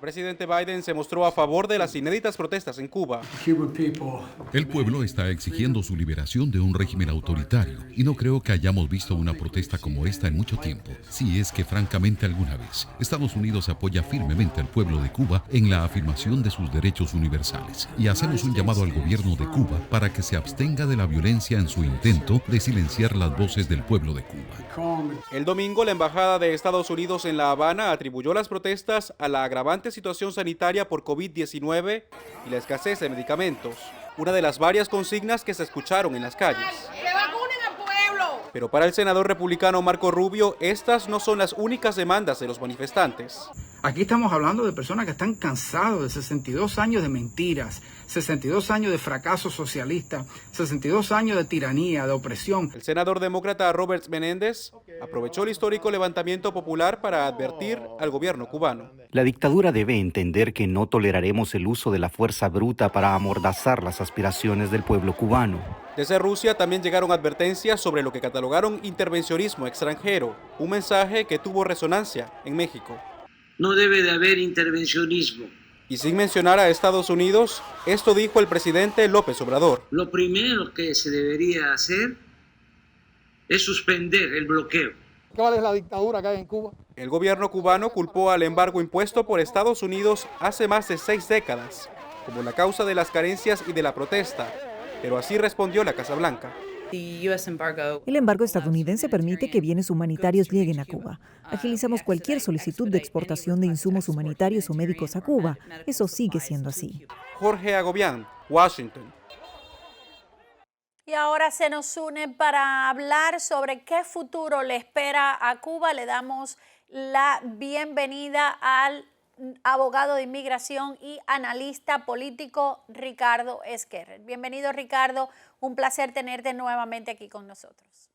El presidente Biden se mostró a favor de las inéditas protestas en Cuba. El pueblo está exigiendo su liberación de un régimen autoritario y no creo que hayamos visto una protesta como esta en mucho tiempo, si es que francamente alguna vez. Estados Unidos apoya firmemente al pueblo de Cuba en la afirmación de sus derechos universales y hacemos un llamado al gobierno de Cuba para que se abstenga de la violencia en su intento de silenciar las voces del pueblo de Cuba. El domingo, la Embajada de Estados Unidos en La Habana atribuyó las protestas a la agravante situación sanitaria por COVID-19 y la escasez de medicamentos, una de las varias consignas que se escucharon en las calles. ¡Que vacunen al pueblo! Pero para el senador republicano Marco Rubio, estas no son las únicas demandas de los manifestantes. Aquí estamos hablando de personas que están cansados de 62 años de mentiras, 62 años de fracaso socialista, 62 años de tiranía, de opresión. El senador demócrata Robert Menéndez aprovechó el histórico levantamiento popular para advertir al gobierno cubano. La dictadura debe entender que no toleraremos el uso de la fuerza bruta para amordazar las aspiraciones del pueblo cubano. Desde Rusia también llegaron advertencias sobre lo que catalogaron intervencionismo extranjero, un mensaje que tuvo resonancia en México. No debe de haber intervencionismo. Y sin mencionar a Estados Unidos, esto dijo el presidente López Obrador. Lo primero que se debería hacer es suspender el bloqueo. ¿Cuál es la dictadura que hay en Cuba? El gobierno cubano culpó al embargo impuesto por Estados Unidos hace más de 6 décadas, como la causa de las carencias y de la protesta, pero así respondió la Casa Blanca. El embargo estadounidense permite que bienes humanitarios lleguen a Cuba. Agilizamos cualquier solicitud de exportación de insumos humanitarios o médicos a Cuba. Eso sigue siendo así. Jorge Agobián, Washington. Y ahora se nos une para hablar sobre qué futuro le espera a Cuba. Le damos la bienvenida al abogado de inmigración y analista político Ricardo Esquerrer. Bienvenido, Ricardo. Un placer tenerte nuevamente aquí con nosotros.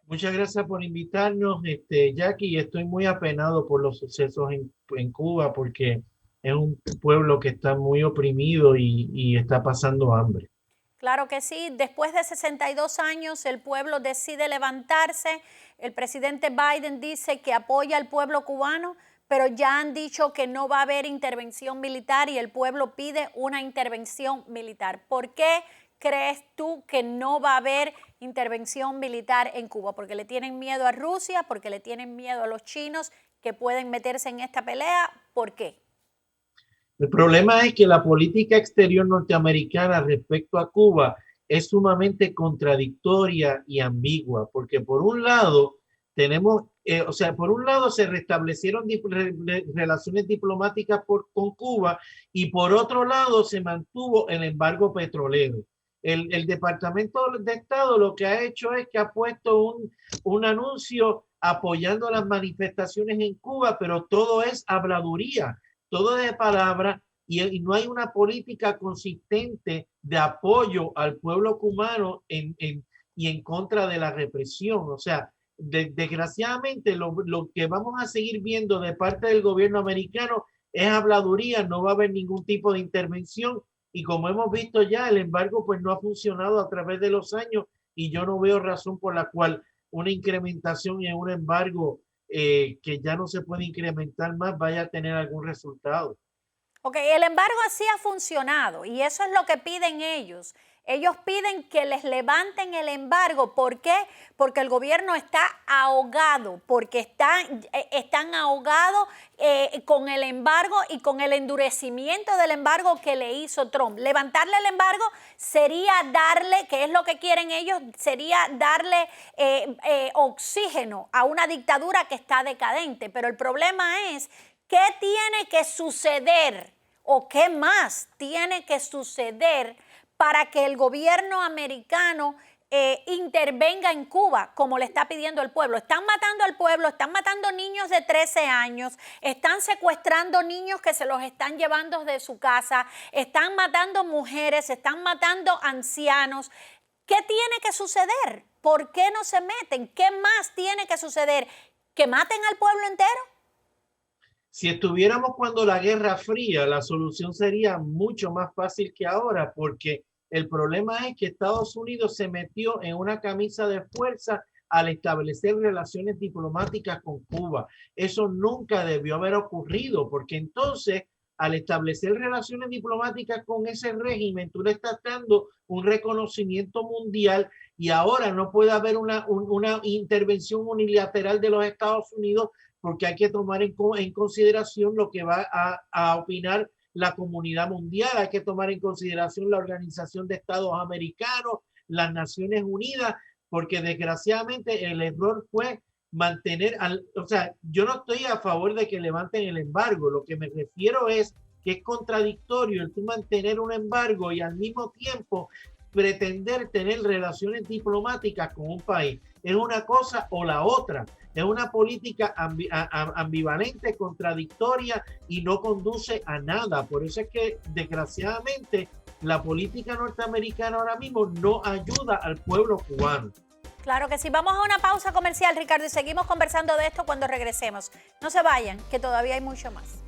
Muchas gracias por invitarnos, Jackie. Estoy muy apenado por los sucesos en Cuba porque es un pueblo que está muy oprimido y está pasando hambre. Claro que sí. Después de 62 años, el pueblo decide levantarse. El presidente Biden dice que apoya al pueblo cubano, pero ya han dicho que no va a haber intervención militar y el pueblo pide una intervención militar. ¿Por qué crees tú que no va a haber intervención militar en Cuba? ¿Porque le tienen miedo a Rusia? ¿Porque le tienen miedo a los chinos que pueden meterse en esta pelea? ¿Por qué? El problema es que la política exterior norteamericana respecto a Cuba es sumamente contradictoria y ambigua, porque por un lado tenemos, por un lado se restablecieron relaciones diplomáticas con Cuba y por otro lado se mantuvo el embargo petrolero. El Departamento de Estado lo que ha hecho es que ha puesto un anuncio apoyando las manifestaciones en Cuba, pero todo es habladuría, todo es de palabra y no hay una política consistente de apoyo al pueblo cubano y en contra de la represión. O sea, desgraciadamente lo que vamos a seguir viendo de parte del gobierno americano es habladuría, no va a haber ningún tipo de intervención y como hemos visto ya, el embargo pues no ha funcionado a través de los años y yo no veo razón por la cual una incrementación en un embargo que ya no se puede incrementar más vaya a tener algún resultado. Ok, el embargo así ha funcionado y eso es lo que piden ellos. Ellos piden que les levanten el embargo. ¿Por qué? Porque el gobierno está ahogado, porque están ahogados con el embargo y con el endurecimiento del embargo que le hizo Trump. Levantarle el embargo sería darle, que es lo que quieren ellos, sería darle oxígeno a una dictadura que está decadente. Pero el problema es, ¿qué tiene que suceder o qué más tiene que suceder para que el gobierno americano intervenga en Cuba como le está pidiendo el pueblo? Están matando al pueblo, están matando niños de 13 años, están secuestrando niños que se los están llevando de su casa, están matando mujeres, están matando ancianos. ¿Qué tiene que suceder? ¿Por qué no se meten? ¿Qué más tiene que suceder? ¿Que maten al pueblo entero? Si estuviéramos cuando la Guerra Fría, la solución sería mucho más fácil que ahora, porque el problema es que Estados Unidos se metió en una camisa de fuerza al establecer relaciones diplomáticas con Cuba. Eso nunca debió haber ocurrido, porque entonces, al establecer relaciones diplomáticas con ese régimen, tú le estás dando un reconocimiento mundial y ahora no puede haber una intervención unilateral de los Estados Unidos porque hay que tomar en consideración lo que va a opinar la comunidad mundial, hay que tomar en consideración la Organización de Estados Americanos, las Naciones Unidas, porque desgraciadamente el error fue mantener, o sea, yo no estoy a favor de que levanten el embargo, lo que me refiero es que es contradictorio el tú mantener un embargo y al mismo tiempo pretender tener relaciones diplomáticas con un país. Es una cosa o la otra, es una política ambivalente, contradictoria y no conduce a nada. Por eso es que desgraciadamente la política norteamericana ahora mismo no ayuda al pueblo cubano. Claro que sí. Vamos a una pausa comercial, Ricardo, y seguimos conversando de esto cuando regresemos. No se vayan, que todavía hay mucho más.